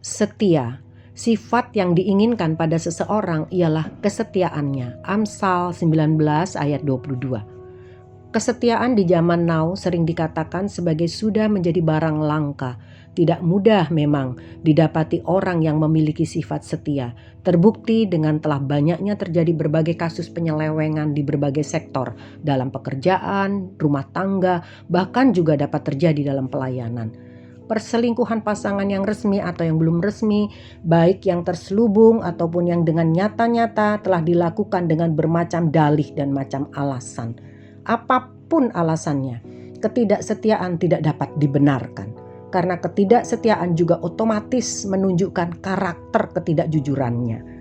Setia. Sifat yang diinginkan pada seseorang ialah kesetiaannya. Amsal 19 ayat 22. Kesetiaan di zaman now sering dikatakan sebagai sudah menjadi barang langka. Tidak mudah memang didapati orang yang memiliki sifat setia. Terbukti dengan telah banyaknya terjadi berbagai kasus penyelewengan di berbagai sektor, dalam pekerjaan, rumah tangga, bahkan juga dapat terjadi dalam pelayanan. Perselingkuhan pasangan yang resmi atau yang belum resmi, baik yang terselubung ataupun yang dengan nyata-nyata telah dilakukan dengan bermacam dalih dan macam alasan. Apapun alasannya, ketidaksetiaan tidak dapat dibenarkan. Karena ketidaksetiaan juga otomatis menunjukkan karakter ketidakjujurannya.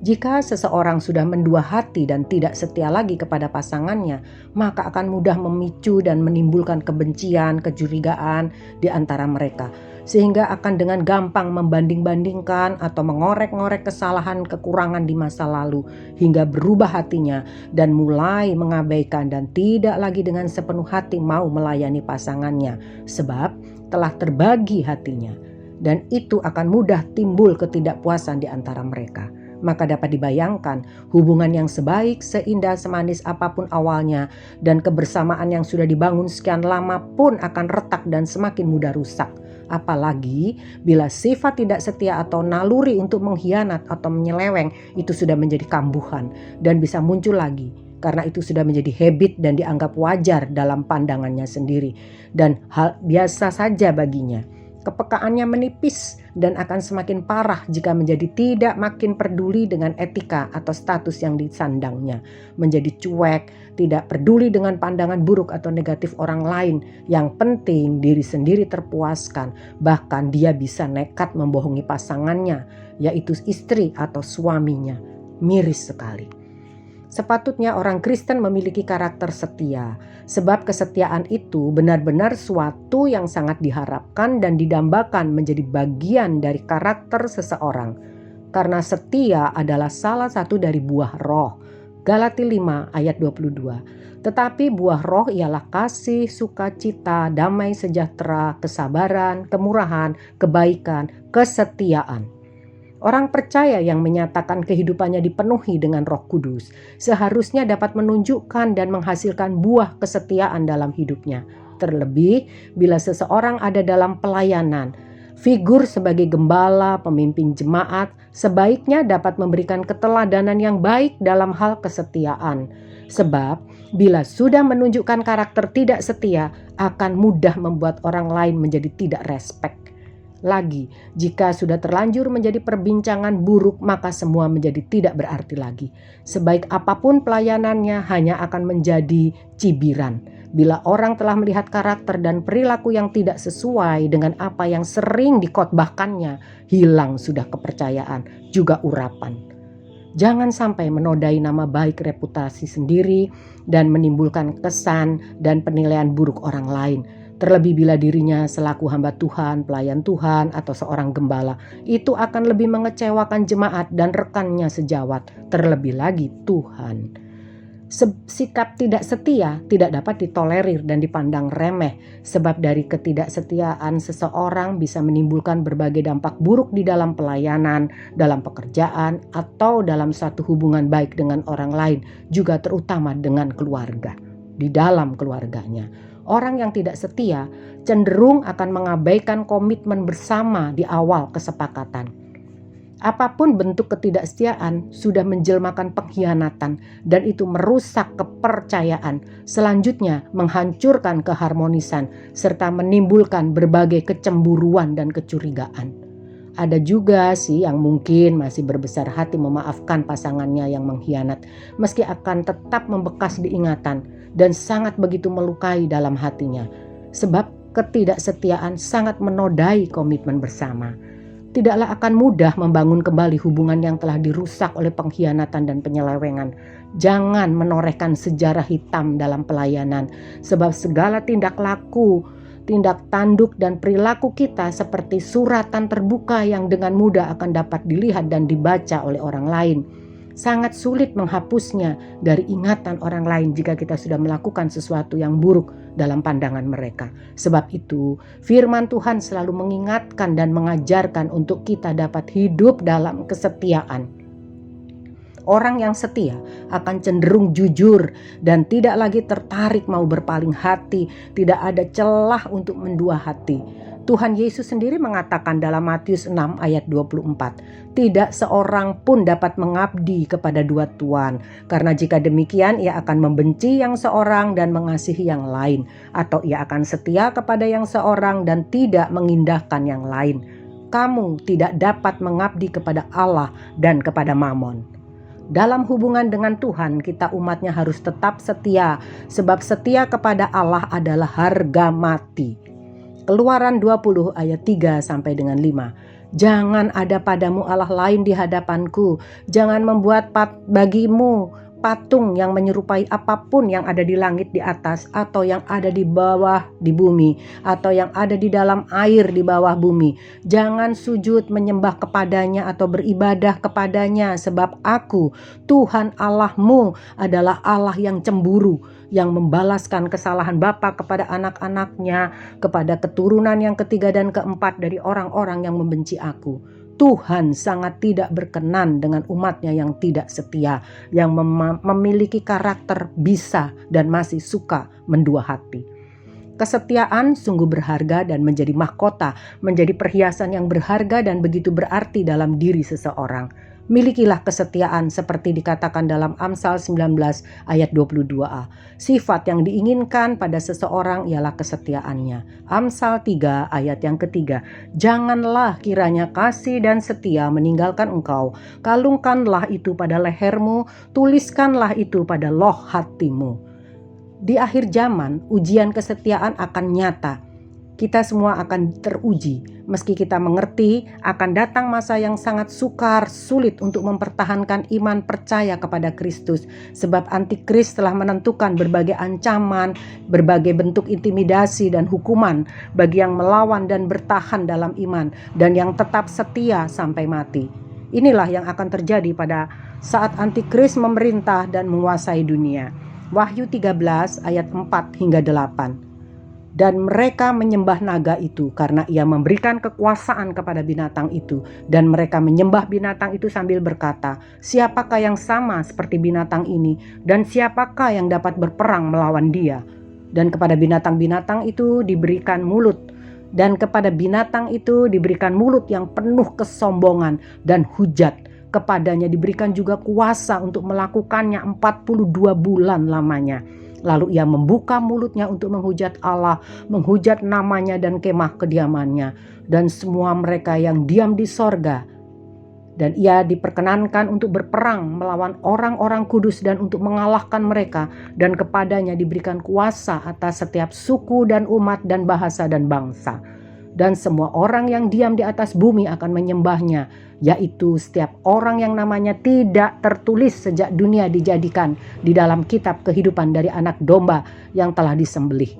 Jika seseorang sudah mendua hati dan tidak setia lagi kepada pasangannya, maka akan mudah memicu dan menimbulkan kebencian, kecurigaan di antara mereka. Sehingga akan dengan gampang membanding-bandingkan atau mengorek-ngorek kesalahan kekurangan di masa lalu hingga berubah hatinya dan mulai mengabaikan dan tidak lagi dengan sepenuh hati mau melayani pasangannya sebab telah terbagi hatinya. Dan itu akan mudah timbul ketidakpuasan di antara mereka. Maka dapat dibayangkan hubungan yang sebaik, seindah, semanis apapun awalnya dan kebersamaan yang sudah dibangun sekian lama pun akan retak dan semakin mudah rusak. Apalagi bila sifat tidak setia atau naluri untuk mengkhianat atau menyeleweng itu sudah menjadi kambuhan dan bisa muncul lagi. Karena itu sudah menjadi habit dan dianggap wajar dalam pandangannya sendiri dan hal biasa saja baginya. Kepekaannya menipis dan akan semakin parah jika menjadi tidak makin peduli dengan etika atau status yang disandangnya. Menjadi cuek, tidak peduli dengan pandangan buruk atau negatif orang lain. Yang penting diri sendiri terpuaskan. Bahkan dia bisa nekat membohongi pasangannya, yaitu istri atau suaminya. Miris sekali. Sepatutnya orang Kristen memiliki karakter setia, sebab kesetiaan itu benar-benar suatu yang sangat diharapkan dan didambakan menjadi bagian dari karakter seseorang. Karena setia adalah salah satu dari buah roh. Galati 5 ayat 22. Tetapi buah roh ialah kasih, sukacita, damai sejahtera, kesabaran, kemurahan, kebaikan, kesetiaan. Orang percaya yang menyatakan kehidupannya dipenuhi dengan Roh Kudus seharusnya dapat menunjukkan dan menghasilkan buah kesetiaan dalam hidupnya. Terlebih bila seseorang ada dalam pelayanan, figur sebagai gembala, pemimpin jemaat, sebaiknya dapat memberikan keteladanan yang baik dalam hal kesetiaan. Sebab bila sudah menunjukkan karakter tidak setia, akan mudah membuat orang lain menjadi tidak respek. Lagi, jika sudah terlanjur menjadi perbincangan buruk, maka semua menjadi tidak berarti lagi. Sebaik apapun pelayanannya hanya akan menjadi cibiran. Bila orang telah melihat karakter dan perilaku yang tidak sesuai dengan apa yang sering dikotbahkannya, hilang sudah kepercayaan, juga urapan. Jangan sampai menodai nama baik reputasi sendiri dan menimbulkan kesan dan penilaian buruk orang lain. Terlebih bila dirinya selaku hamba Tuhan, pelayan Tuhan, atau seorang gembala, itu akan lebih mengecewakan jemaat dan rekannya sejawat, terlebih lagi Tuhan. Sikap tidak setia tidak dapat ditolerir dan dipandang remeh, sebab dari ketidaksetiaan seseorang bisa menimbulkan berbagai dampak buruk di dalam pelayanan, dalam pekerjaan, atau dalam suatu hubungan baik dengan orang lain, juga terutama dengan keluarga, di dalam keluarganya. Orang yang tidak setia cenderung akan mengabaikan komitmen bersama di awal kesepakatan. Apapun bentuk ketidaksetiaan sudah menjelmakan pengkhianatan dan itu merusak kepercayaan. Selanjutnya menghancurkan keharmonisan serta menimbulkan berbagai kecemburuan dan kecurigaan. Ada juga sih yang mungkin masih berbesar hati memaafkan pasangannya yang mengkhianat meski akan tetap membekas diingatan dan sangat begitu melukai dalam hatinya. Sebab ketidaksetiaan sangat menodai komitmen bersama. Tidaklah akan mudah membangun kembali hubungan yang telah dirusak oleh pengkhianatan dan penyelewengan. Jangan menorehkan sejarah hitam dalam pelayanan, sebab segala tindak laku, tindak tanduk dan perilaku kita seperti suratan terbuka yang dengan mudah akan dapat dilihat dan dibaca oleh orang lain. Sangat sulit menghapusnya dari ingatan orang lain jika kita sudah melakukan sesuatu yang buruk dalam pandangan mereka. Sebab itu, firman Tuhan selalu mengingatkan dan mengajarkan untuk kita dapat hidup dalam kesetiaan. Orang yang setia akan cenderung jujur dan tidak lagi tertarik mau berpaling hati, tidak ada celah untuk mendua hati. Tuhan Yesus sendiri mengatakan dalam Matius 6 ayat 24, tidak seorang pun dapat mengabdi kepada dua tuan, karena jika demikian ia akan membenci yang seorang dan mengasihi yang lain, atau ia akan setia kepada yang seorang dan tidak mengindahkan yang lain. Kamu tidak dapat mengabdi kepada Allah dan kepada Mamon. Dalam hubungan dengan Tuhan, kita umatnya harus tetap setia, sebab setia kepada Allah adalah harga mati. Keluaran 20 ayat 3 sampai dengan 5. Jangan ada padamu Allah lain di hadapanku. Jangan membuat bagimu patung yang menyerupai apapun yang ada di langit di atas, atau yang ada di bawah di bumi, atau yang ada di dalam air di bawah bumi. Jangan sujud menyembah kepadanya atau beribadah kepadanya, sebab aku, Tuhan Allahmu, adalah Allah yang cemburu, yang membalaskan kesalahan bapa kepada anak-anaknya, kepada keturunan yang ketiga dan keempat dari orang-orang yang membenci aku. Tuhan sangat tidak berkenan dengan umatnya yang tidak setia, yang memiliki karakter bisa dan masih suka mendua hati. Kesetiaan sungguh berharga dan menjadi mahkota, menjadi perhiasan yang berharga dan begitu berarti dalam diri seseorang. Milikilah kesetiaan seperti dikatakan dalam Amsal 19 ayat 22a. Sifat yang diinginkan pada seseorang ialah kesetiaannya. Amsal 3 ayat yang ketiga. Janganlah kiranya kasih dan setia meninggalkan engkau. Kalungkanlah itu pada lehermu, tuliskanlah itu pada loh hatimu. Di akhir zaman, ujian kesetiaan akan nyata. Kita semua akan teruji. Meski kita mengerti akan datang masa yang sangat sukar, sulit untuk mempertahankan iman percaya kepada Kristus. Sebab antikris telah menentukan berbagai ancaman, berbagai bentuk intimidasi dan hukuman bagi yang melawan dan bertahan dalam iman, dan yang tetap setia sampai mati. Inilah yang akan terjadi pada saat antikris memerintah dan menguasai dunia. Wahyu 13 ayat 4 hingga 8. Dan mereka menyembah naga itu karena ia memberikan kekuasaan kepada binatang itu. Dan mereka menyembah binatang itu sambil berkata, siapakah yang sama seperti binatang ini? Dan siapakah yang dapat berperang melawan dia? Dan kepada binatang-binatang itu diberikan mulut. Dan kepada binatang itu diberikan mulut yang penuh kesombongan dan hujat. Kepadanya diberikan juga kuasa untuk melakukannya 42 bulan lamanya. Lalu ia membuka mulutnya untuk menghujat Allah, menghujat namanya dan kemah kediamannya, dan semua mereka yang diam di sorga. Dan ia diperkenankan untuk berperang melawan orang-orang kudus dan untuk mengalahkan mereka. Dan kepadanya diberikan kuasa atas setiap suku dan umat dan bahasa dan bangsa. Dan semua orang yang diam di atas bumi akan menyembahnya, yaitu setiap orang yang namanya tidak tertulis sejak dunia dijadikan di dalam kitab kehidupan dari anak domba yang telah disembelih.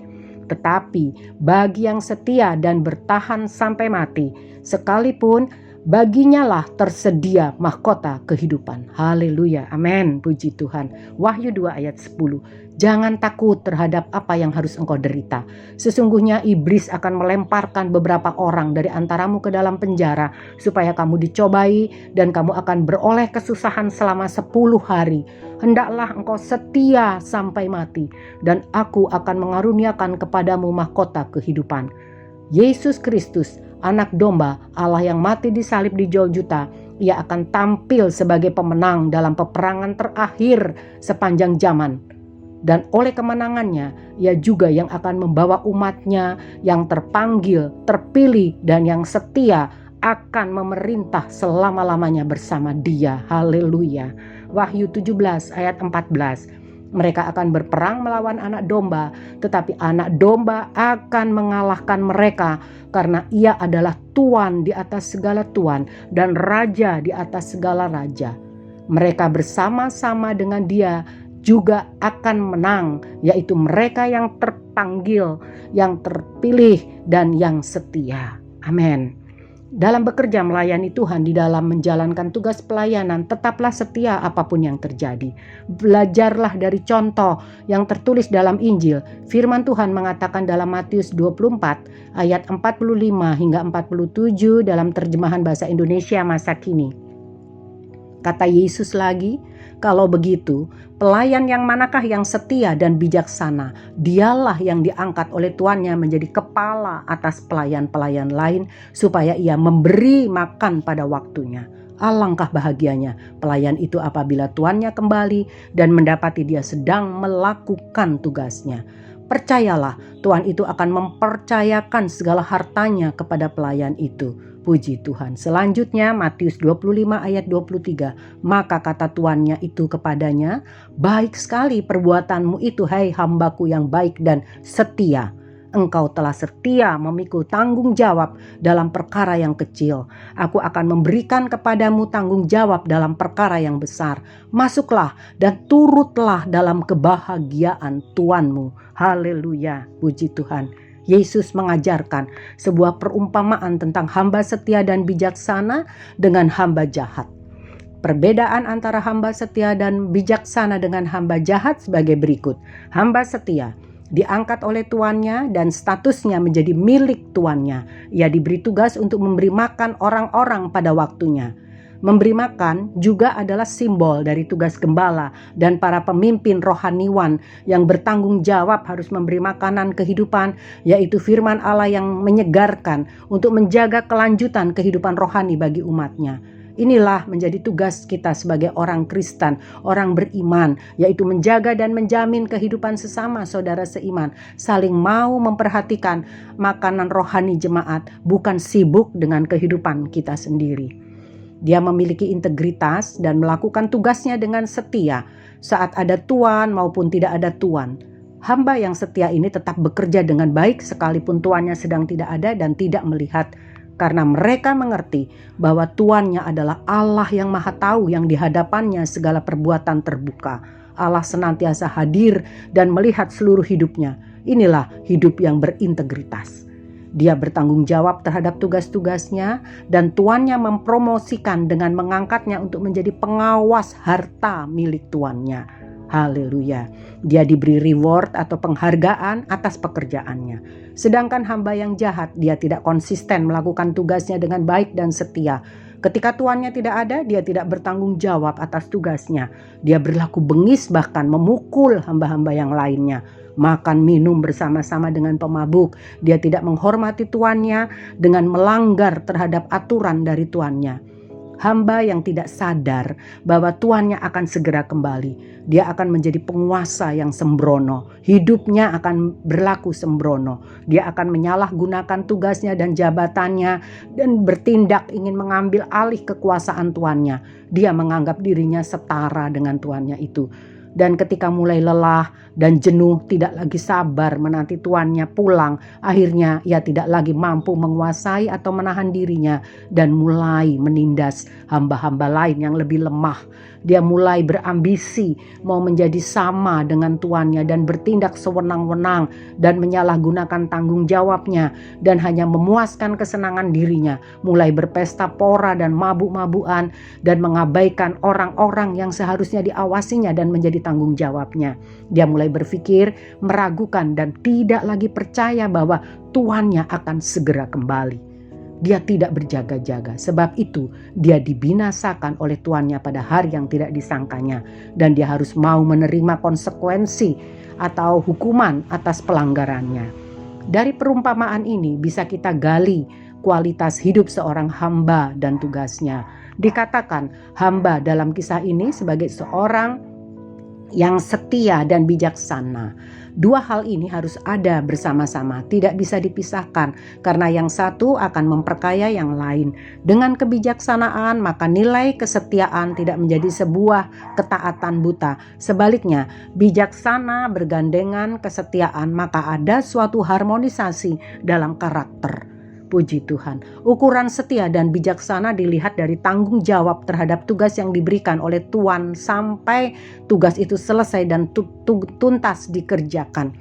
Tetapi bagi yang setia dan bertahan sampai mati, sekalipun baginya lah tersedia mahkota kehidupan. Haleluya, amin, puji Tuhan. Wahyu 2 ayat 10. Jangan takut terhadap apa yang harus engkau derita. Sesungguhnya iblis akan melemparkan beberapa orang dari antaramu ke dalam penjara, supaya kamu dicobai dan kamu akan beroleh kesusahan selama 10 hari. Hendaklah engkau setia sampai mati, dan aku akan mengaruniakan kepadamu mahkota kehidupan. Yesus Kristus, anak domba Allah yang mati disalib di Golgota, ia akan tampil sebagai pemenang dalam peperangan terakhir sepanjang zaman. Dan oleh kemenangannya, ia juga yang akan membawa umatnya yang terpanggil, terpilih, dan yang setia akan memerintah selama-lamanya bersama dia. Haleluya. Wahyu 17 ayat 14. Mereka akan berperang melawan anak domba, tetapi anak domba akan mengalahkan mereka, karena ia adalah Tuan di atas segala tuan dan Raja di atas segala raja. Mereka bersama-sama dengan dia juga akan menang, yaitu mereka yang terpanggil, yang terpilih, dan yang setia. Amin. Dalam bekerja melayani Tuhan, di dalam menjalankan tugas pelayanan, tetaplah setia apapun yang terjadi. Belajarlah dari contoh yang tertulis dalam Injil. Firman Tuhan mengatakan dalam Matius 24 ayat 45 hingga 47 dalam terjemahan bahasa Indonesia masa kini. Kata Yesus lagi, kalau begitu, pelayan yang manakah yang setia dan bijaksana? Dialah yang diangkat oleh tuannya menjadi kepala atas pelayan-pelayan lain, supaya ia memberi makan pada waktunya. Alangkah bahagianya pelayan itu apabila tuannya kembali dan mendapati dia sedang melakukan tugasnya. Percayalah, Tuhan itu akan mempercayakan segala hartanya kepada pelayan itu. Puji Tuhan. Selanjutnya Matius 25 ayat 23. Maka kata tuannya itu kepadanya, baik sekali perbuatanmu itu, hai hambaku yang baik dan setia. Engkau telah setia memikul tanggung jawab dalam perkara yang kecil. Aku akan memberikan kepadamu tanggung jawab dalam perkara yang besar. Masuklah dan turutlah dalam kebahagiaan Tuanmu. Haleluya, puji Tuhan. Yesus mengajarkan sebuah perumpamaan tentang hamba setia dan bijaksana dengan hamba jahat. Perbedaan antara hamba setia dan bijaksana dengan hamba jahat sebagai berikut. Hamba setia diangkat oleh tuannya dan statusnya menjadi milik tuannya. Ia diberi tugas untuk memberi makan orang-orang pada waktunya. Memberi makan juga adalah simbol dari tugas gembala dan para pemimpin rohaniwan yang bertanggung jawab harus memberi makanan kehidupan, yaitu firman Allah yang menyegarkan untuk menjaga kelanjutan kehidupan rohani bagi umatnya. Inilah menjadi tugas kita sebagai orang Kristen, orang beriman, yaitu menjaga dan menjamin kehidupan sesama saudara seiman, saling mau memperhatikan makanan rohani jemaat, bukan sibuk dengan kehidupan kita sendiri. Dia memiliki integritas dan melakukan tugasnya dengan setia saat ada tuan maupun tidak ada tuan. Hamba yang setia ini tetap bekerja dengan baik sekalipun tuannya sedang tidak ada dan tidak melihat, karena mereka mengerti bahwa tuannya adalah Allah yang Maha Tahu, yang di hadapannya segala perbuatan terbuka. Allah senantiasa hadir dan melihat seluruh hidupnya. Inilah hidup yang berintegritas. Dia bertanggung jawab terhadap tugas-tugasnya dan tuannya mempromosikan dengan mengangkatnya untuk menjadi pengawas harta milik tuannya. Haleluya. Dia diberi reward atau penghargaan atas pekerjaannya. Sedangkan hamba yang jahat, dia tidak konsisten melakukan tugasnya dengan baik dan setia. Ketika tuannya tidak ada, dia tidak bertanggung jawab atas tugasnya. Dia berlaku bengis, bahkan memukul hamba-hamba yang lainnya. Makan minum bersama-sama dengan pemabuk. Dia tidak menghormati tuannya dengan melanggar terhadap aturan dari tuannya. Hamba yang tidak sadar bahwa tuannya akan segera kembali. Dia akan menjadi penguasa yang sembrono. Hidupnya akan berlaku sembrono. Dia akan menyalahgunakan tugasnya dan jabatannya dan bertindak ingin mengambil alih kekuasaan tuannya. Dia menganggap dirinya setara dengan tuannya itu. Dan ketika mulai lelah dan jenuh, tidak lagi sabar menanti tuannya pulang, akhirnya ia tidak lagi mampu menguasai atau menahan dirinya dan mulai menindas hamba-hamba lain yang lebih lemah. Dia mulai berambisi mau menjadi sama dengan tuannya dan bertindak sewenang-wenang dan menyalahgunakan tanggung jawabnya dan hanya memuaskan kesenangan dirinya, mulai berpesta pora dan mabuk-mabukan dan mengabaikan orang-orang yang seharusnya diawasinya dan menjadi tanggung jawabnya. Dia mulai berpikir, meragukan dan tidak lagi percaya bahwa tuannya akan segera kembali. Dia tidak berjaga-jaga, sebab itu dia dibinasakan oleh tuannya pada hari yang tidak disangkanya, dan dia harus mau menerima konsekuensi atau hukuman atas pelanggarannya. Dari perumpamaan ini bisa kita gali kualitas hidup seorang hamba dan tugasnya. Dikatakan hamba dalam kisah ini sebagai seorang yang setia dan bijaksana. Dua hal ini harus ada bersama-sama, tidak bisa dipisahkan, karena yang satu akan memperkaya yang lain. Dengan kebijaksanaan, maka nilai kesetiaan tidak menjadi sebuah ketaatan buta. Sebaliknya, bijaksana bergandengan kesetiaan, maka ada suatu harmonisasi dalam karakter. Puji Tuhan. Ukuran setia dan bijaksana dilihat dari tanggung jawab terhadap tugas yang diberikan oleh Tuan sampai tugas itu selesai dan tuntas dikerjakan.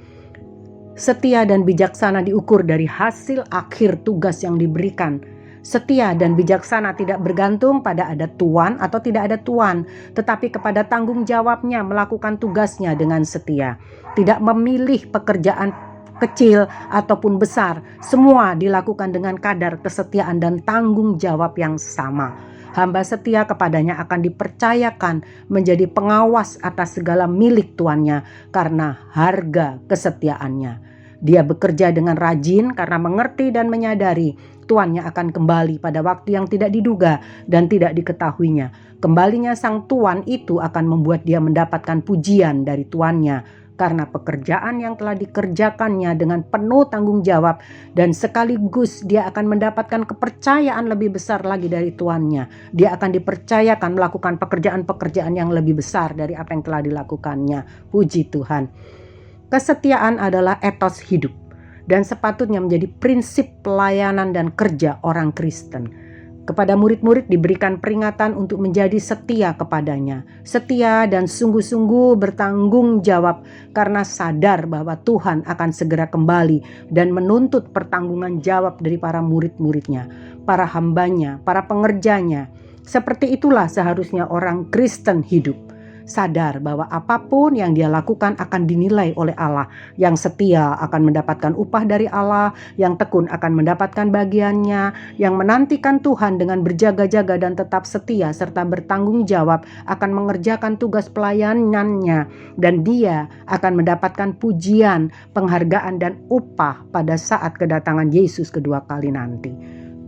Setia dan bijaksana diukur dari hasil akhir tugas yang diberikan Setia dan bijaksana tidak bergantung pada ada tuan atau tidak ada tuan, tetapi kepada tanggung jawabnya melakukan tugasnya dengan setia. Tidak memilih pekerjaan kecil ataupun besar, semua dilakukan dengan kadar kesetiaan dan tanggung jawab yang sama. Hamba setia kepadanya akan dipercayakan menjadi pengawas atas segala milik tuannya karena harga kesetiaannya. Dia bekerja dengan rajin karena mengerti dan menyadari tuannya akan kembali pada waktu yang tidak diduga dan tidak diketahuinya. Kembalinya sang tuan itu akan membuat dia mendapatkan pujian dari tuannya karena pekerjaan yang telah dikerjakannya dengan penuh tanggung jawab, dan sekaligus dia akan mendapatkan kepercayaan lebih besar lagi dari tuannya. Dia akan dipercayakan melakukan pekerjaan-pekerjaan yang lebih besar dari apa yang telah dilakukannya. Puji Tuhan. Kesetiaan adalah etos hidup dan sepatutnya menjadi prinsip pelayanan dan kerja orang Kristen. Kepada murid-murid diberikan peringatan untuk menjadi setia kepadanya. Setia dan sungguh-sungguh bertanggung jawab karena sadar bahwa Tuhan akan segera kembali dan menuntut pertanggungan jawab dari para murid-muridnya, para hambanya, para pengerjanya. Seperti itulah seharusnya orang Kristen hidup. Sadar bahwa apapun yang dia lakukan akan dinilai oleh Allah. Yang setia akan mendapatkan upah dari Allah, yang tekun akan mendapatkan bagiannya, yang menantikan Tuhan dengan berjaga-jaga dan tetap setia serta bertanggung jawab akan mengerjakan tugas pelayanannya, dan dia akan mendapatkan pujian, penghargaan dan upah pada saat kedatangan Yesus kedua kali nanti.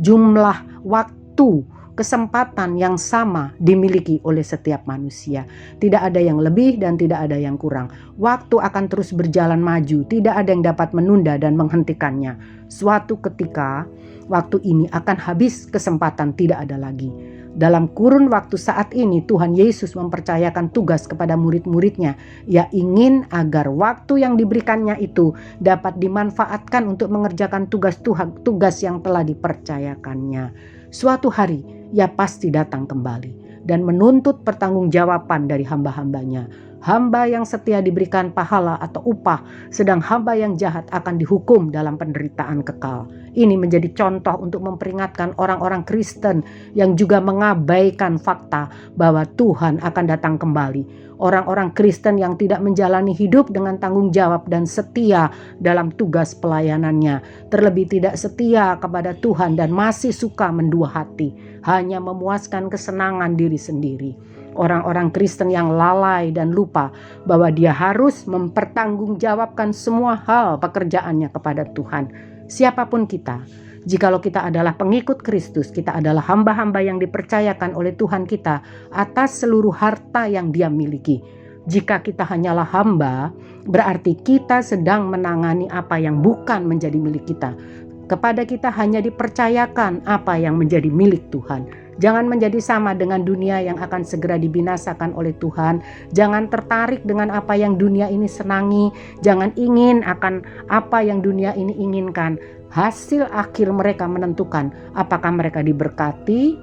Jumlah waktu, kesempatan yang sama dimiliki oleh setiap manusia. Tidak ada yang lebih dan tidak ada yang kurang. Waktu akan terus berjalan maju, tidak ada yang dapat menunda dan menghentikannya. Suatu ketika, waktu ini akan habis, kesempatan tidak ada lagi. Dalam kurun waktu saat ini, Tuhan Yesus mempercayakan tugas kepada murid-muridnya. Ia ingin agar waktu yang diberikannya itu dapat dimanfaatkan untuk mengerjakan tugas yang telah dipercayakannya. Suatu hari, ia pasti datang kembali dan menuntut pertanggungjawaban dari hamba-hambanya. Hamba yang setia diberikan pahala atau upah, sedang hamba yang jahat akan dihukum dalam penderitaan kekal. Ini menjadi contoh untuk memperingatkan orang-orang Kristen yang juga mengabaikan fakta bahwa Tuhan akan datang kembali. Orang-orang Kristen yang tidak menjalani hidup dengan tanggung jawab dan setia dalam tugas pelayanannya, terlebih tidak setia kepada Tuhan dan masih suka mendua hati, hanya memuaskan kesenangan diri sendiri. Orang-orang Kristen yang lalai dan lupa bahwa dia harus mempertanggungjawabkan semua hal pekerjaannya kepada Tuhan. Siapapun kita, jikalau kita adalah pengikut Kristus, kita adalah hamba-hamba yang dipercayakan oleh Tuhan kita atas seluruh harta yang Dia miliki. Jika kita hanyalah hamba, berarti kita sedang menangani apa yang bukan menjadi milik kita. Kepada kita hanya dipercayakan apa yang menjadi milik Tuhan. Jangan menjadi sama dengan dunia yang akan segera dibinasakan oleh Tuhan. Jangan tertarik dengan apa yang dunia ini senangi. Jangan ingin akan apa yang dunia ini inginkan. Hasil akhir mereka menentukan apakah mereka diberkati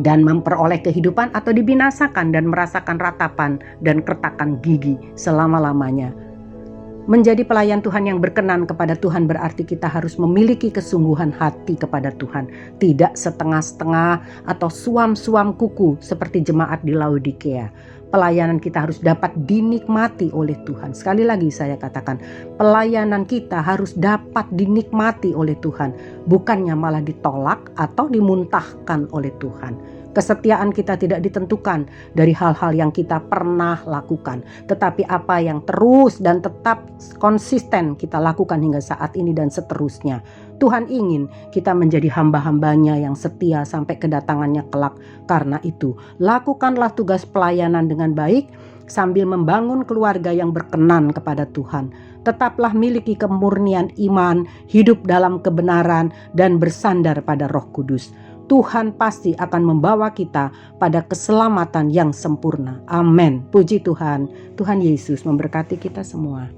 dan memperoleh kehidupan atau dibinasakan dan merasakan ratapan dan kertakan gigi selama-lamanya. Menjadi pelayan Tuhan yang berkenan kepada Tuhan berarti kita harus memiliki kesungguhan hati kepada Tuhan. Tidak setengah-setengah atau suam-suam kuku seperti jemaat di Laodikia. Pelayanan kita harus dapat dinikmati oleh Tuhan. Sekali lagi saya katakan, pelayanan kita harus dapat dinikmati oleh Tuhan. Bukannya malah ditolak atau dimuntahkan oleh Tuhan. Kesetiaan kita tidak ditentukan dari hal-hal yang kita pernah lakukan, tetapi apa yang terus dan tetap konsisten kita lakukan hingga saat ini dan seterusnya. Tuhan ingin kita menjadi hamba-hambanya yang setia sampai kedatangannya kelak. Karena itu, lakukanlah tugas pelayanan dengan baik sambil membangun keluarga yang berkenan kepada Tuhan. Tetaplah miliki kemurnian iman, hidup dalam kebenaran, dan bersandar pada Roh Kudus. Tuhan pasti akan membawa kita pada keselamatan yang sempurna. Amin. Puji Tuhan. Tuhan Yesus memberkati kita semua.